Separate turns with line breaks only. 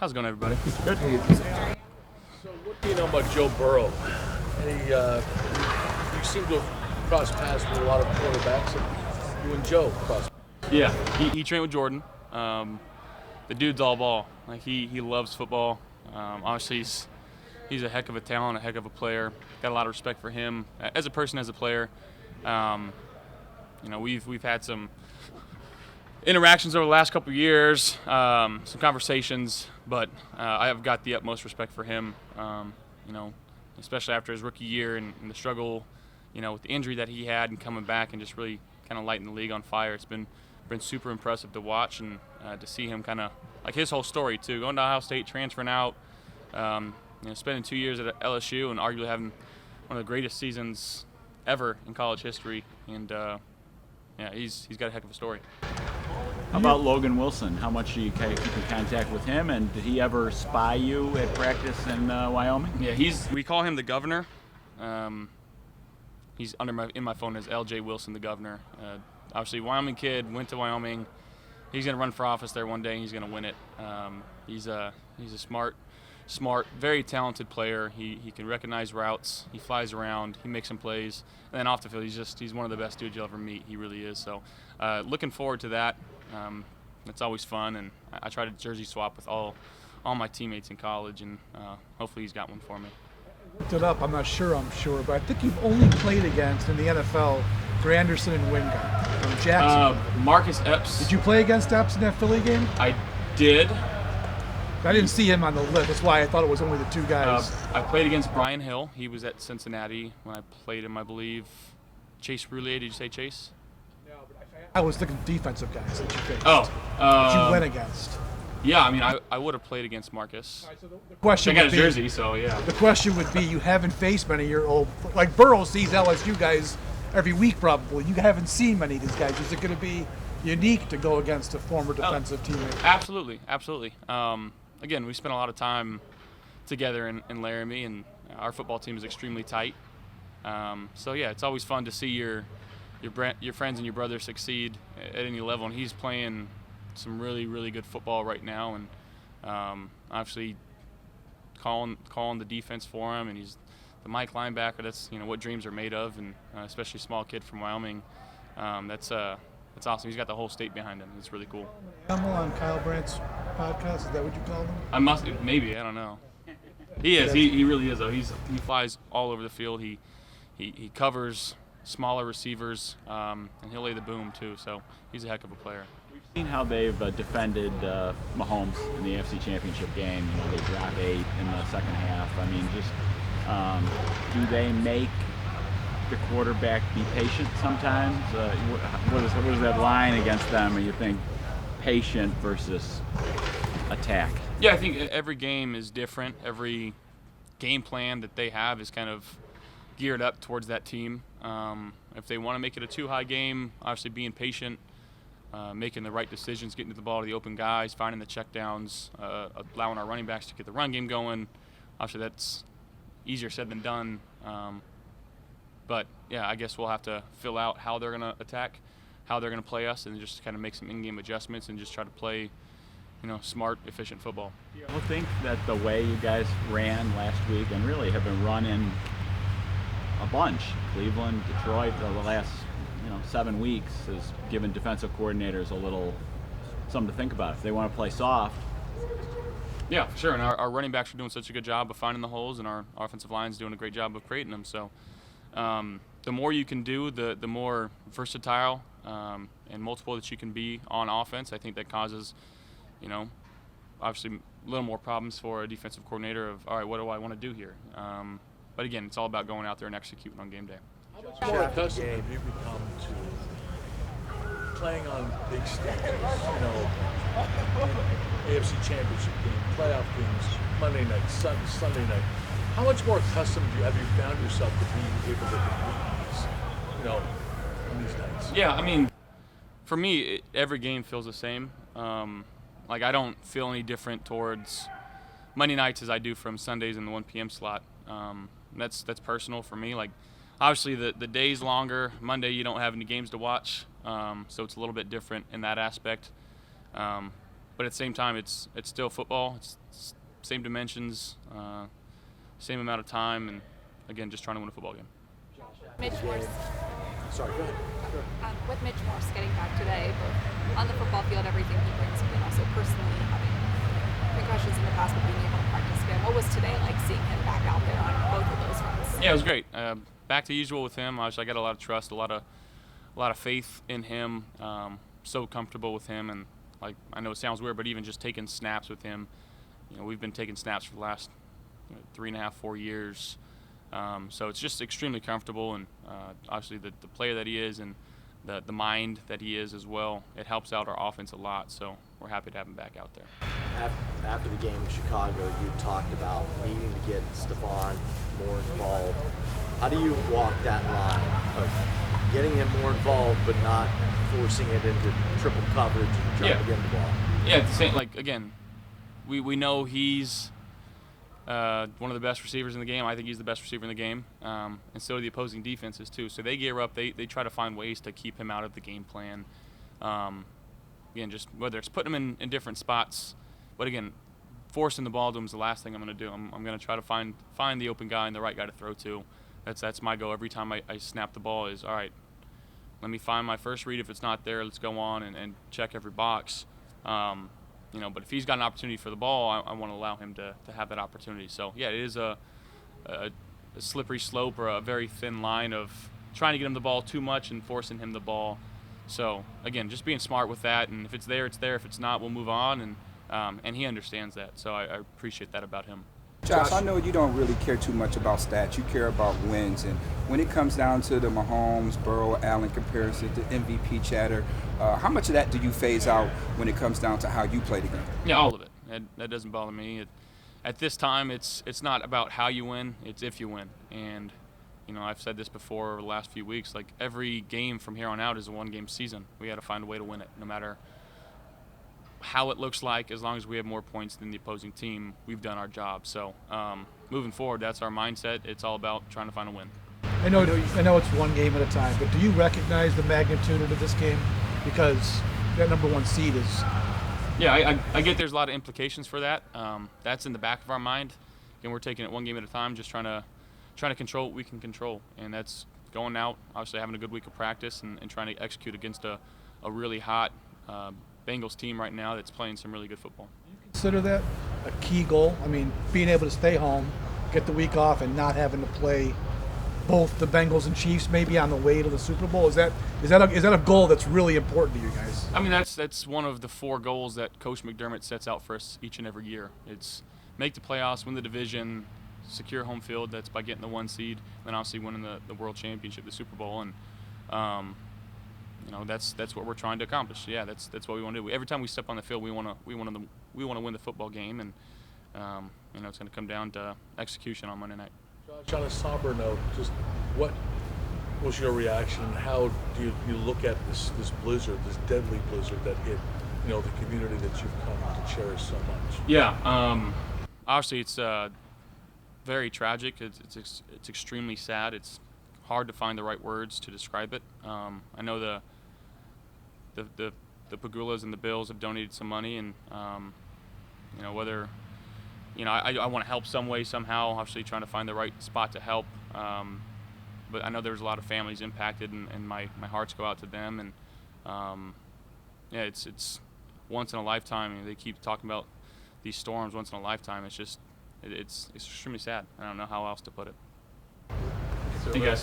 How's it going, everybody?
Good.
So what do you know about Joe Burrow? You seem to have crossed paths with a lot of quarterbacks, and you and Joe crossed.
Yeah, he trained with Jordan. The dude's all ball. Like he loves football. Obviously, he's a heck of a talent, a heck of a player. Got a lot of respect for him as a person, as a player. We've had some interactions over the last couple of years, some conversations, but I have got the utmost respect for him. Especially after his rookie year and the struggle, with the injury that he had and coming back and just really kind of lighting the league on fire. It's been super impressive to watch and to see him kind of like his whole story too, going to Ohio State, transferring out, spending 2 years at LSU and arguably having one of the greatest seasons ever in college history. And he's got a heck of a story.
How about Logan Wilson? How much do you keep in contact with him, and did he ever spy you at practice in Wyoming?
Yeah, we call him the governor. He's in my phone as LJ Wilson, the governor. Obviously, Wyoming kid, went to Wyoming. He's going to run for office there one day, and he's going to win it. He's a smart, very talented player. He can recognize routes. He flies around. He makes some plays. And then off the field, he's one of the best dudes you'll ever meet. He really is. So looking forward to that. It's always fun, and I try to jersey swap with all my teammates in college, and hopefully he's got one for me.
Looked it up. I'm not sure, but I think you've only played against in the NFL Granderson and Wingard from Jackson.
Marcus Epps.
Did you play against Epps in that Philly game?
I did.
I didn't see him on the list. That's why I thought it was only the two guys.
I played against Brian Hill. He was at Cincinnati when I played him, I believe. Chase Roulier. Did you say Chase?
No, but I was thinking defensive guys that you faced.
That
you went against.
Yeah, I mean, I would have played against Marcus.
Right, so the question
I got a jersey, so yeah.
The question would be, you haven't faced many of your old, like Burrow sees LSU guys every week probably. You haven't seen many of these guys. Is it going to be unique to go against a former defensive teammate?
Absolutely. Again, we spent a lot of time together in Laramie, and our football team is extremely tight. It's always fun to see your friends and your brother succeed at any level, and he's playing some really, really good football right now, and obviously calling the defense for him, and he's the Mike linebacker. That's what dreams are made of, and especially a small kid from Wyoming. That's awesome. He's got the whole state behind him. It's really cool.
Animal on Kyle Brandt's podcast, is that what you call him?
Maybe, I don't know. He is. He really is though. He flies all over the field. He covers smaller receivers, and he'll lay the boom too. So he's a heck of a player.
We've seen how they've defended Mahomes in the AFC Championship game. They drop 8 in the second half. I mean, just do they make the quarterback be patient sometimes? What is that line against them? You think patient versus attack?
Yeah, I think every game is different. Every game plan that they have is kind of geared up towards that team. If they want to make it a too-high game, obviously being patient, making the right decisions, getting to the ball to the open guys, finding the checkdowns, allowing our running backs to get the run game going. Obviously, that's easier said than done. But, yeah, I guess we'll have to fill out how they're going to attack, how they're going to play us, and just kind of make some in-game adjustments and just try to play, smart, efficient football.
I would think that the way you guys ran last week and really have been running a bunch, Cleveland, Detroit, the last 7 weeks, has given defensive coordinators a little something to think about if they want to play soft.
Yeah, for sure. And our running backs are doing such a good job of finding the holes, and our offensive line is doing a great job of creating them. So the more you can do, the more versatile and multiple that you can be on offense. I think that causes, obviously a little more problems for a defensive coordinator of, all right, what do I want to do here? But again, it's all about going out there and executing on game day.
How much more accustomed have you become to playing on big stages? AFC Championship game, playoff games, Monday night, Sunday night. How much more accustomed have you found yourself to being able to compete on these nights?
Yeah, I mean, for me, every game feels the same. I don't feel any different towards Monday nights as I do from Sundays in the 1 p.m. slot. That's personal for me. Obviously, the day's longer. Monday, you don't have any games to watch, so it's a little bit different in that aspect. but at the same time, it's still football. It's same dimensions, same amount of time, and again, just trying to win a football game.
Mitch Morse,
Sorry, go ahead.
with Mitch Morse getting back today, both on the football field, everything he brings, but also personally having concussions in the past, but being able to practice again. What was today like seeing him back out there on both of those fronts?
Yeah, it was great. Back to usual with him. I got a lot of trust, a lot of faith in him. So comfortable with him, and like I know it sounds weird, but even just taking snaps with him, we've been taking snaps for the last 3.5, 4 years. So it's just extremely comfortable, and obviously the player that he is and the mind that he is as well, it helps out our offense a lot. So we're happy to have him back out there.
After the game in Chicago, you talked about needing to get Stefon more involved. How do you walk that line of getting him more involved but not forcing it into triple coverage and trying to get him the ball?
Yeah, it's the same. Like again, we know he's one of the best receivers in the game. I think he's the best receiver in the game, and so do the opposing defenses too. So they gear up. They try to find ways to keep him out of the game plan. Again, just whether it's putting him in different spots, but again, forcing the ball to him is the last thing I'm going to do. I'm going to try to find the open guy and the right guy to throw to. That's my goal every time I snap the ball is, all right, let me find my first read. If it's not there, let's go on and check every box. But if he's got an opportunity for the ball, I want to allow him to have that opportunity. So, yeah, it is a slippery slope or a very thin line of trying to get him the ball too much and forcing him the ball. So, again, just being smart with that, and if it's there, it's there. If it's not, we'll move on, and he understands that. So I appreciate that about him.
Josh, I know you don't really care too much about stats. You care about wins. And when it comes down to the Mahomes, Burrow, Allen comparison to MVP chatter, how much of that do you phase out when it comes down to how you play the game?
Yeah, all of it. That doesn't bother me. At this time, it's not about how you win. It's if you win. And, I've said this before over the last few weeks. Like, every game from here on out is a one-game season. We got to find a way to win it, no matter how it looks like. As long as we have more points than the opposing team, we've done our job. So moving forward, that's our mindset. It's all about trying to find a win.
I know it's one game at a time, but do you recognize the magnitude of this game? Because that number one seed is.
Yeah, I get there's a lot of implications for that. That's in the back of our mind. Again, we're taking it one game at a time, just trying to control what we can control, and that's going out, obviously having a good week of practice and trying to execute against a really hot Bengals team right now that's playing some really good football.
Consider that a key goal? I mean, being able to stay home, get the week off, and not having to play both the Bengals and Chiefs maybe on the way to the Super Bowl. Is that a goal that's really important to you guys?
I mean, that's one of the 4 goals that Coach McDermott sets out for us each and every year. It's make the playoffs, win the division, secure home field. That's by getting the 1 seed, and obviously winning the World Championship, the Super Bowl, and that's what we're trying to accomplish. Yeah, that's what we want to do. Every time we step on the field, we want to win the football game, and it's going to come down to execution on Monday night.
Josh, on a somber note, just what was your reaction? How do you look at this blizzard, this deadly blizzard that hit, the community that you've come to cherish so much?
Yeah, obviously it's very tragic. It's extremely sad. It's hard to find the right words to describe it. I know the Pagulas and the Bills have donated some money, and whether I want to help some way somehow. Obviously, trying to find the right spot to help. But I know there's a lot of families impacted, and my hearts go out to them. And it's once in a lifetime. They keep talking about these storms once in a lifetime. It's just it's extremely sad. I don't know how else to put it.
Thank you guys.